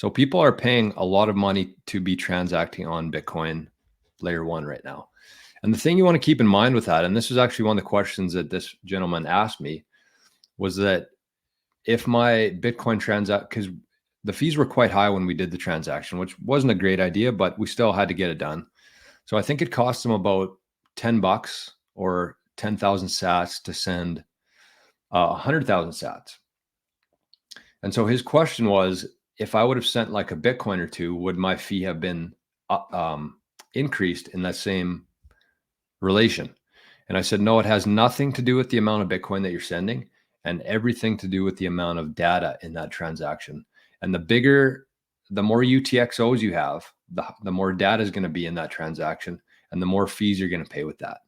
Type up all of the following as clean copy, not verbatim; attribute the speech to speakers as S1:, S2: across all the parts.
S1: So people are paying a lot of money to be transacting on Bitcoin layer 1 right now. And the thing you want to keep in mind with that, and this was actually one of the questions that this gentleman asked me, was that if my Bitcoin because the fees were quite high when we did the transaction, which wasn't a great idea, but we still had to get it done. So I think it cost him about $10 or 10,000 sats to send 100,000 sats. And so his question was, if I would have sent like a Bitcoin or two, would my fee have been increased in that same relation? And I said, no, it has nothing to do with the amount of Bitcoin that you're sending and everything to do with the amount of data in that transaction. And the more UTXOs you have, the more data is going to be in that transaction and the more fees you're going to pay with that.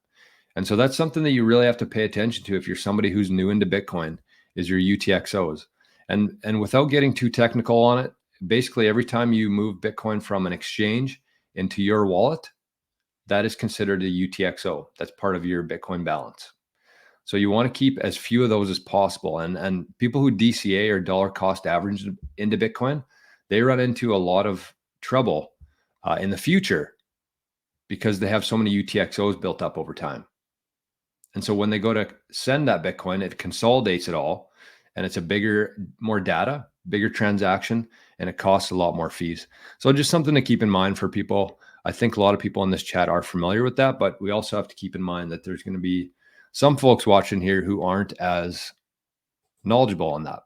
S1: And so that's something that you really have to pay attention to if you're somebody who's new into Bitcoin, is your UTXOs. And without getting too technical on it, basically every time you move Bitcoin from an exchange into your wallet, that is considered a UTXO. That's part of your Bitcoin balance. So you want to keep as few of those as possible. And people who DCA or dollar cost average into Bitcoin, they run into a lot of trouble in the future because they have so many UTXOs built up over time. And so when they go to send that Bitcoin, it consolidates it all, and it's a more data, bigger transaction, and it costs a lot more fees. So just something to keep in mind for people. I think a lot of people in this chat are familiar with that, but we also have to keep in mind that there's going to be some folks watching here who aren't as knowledgeable on that.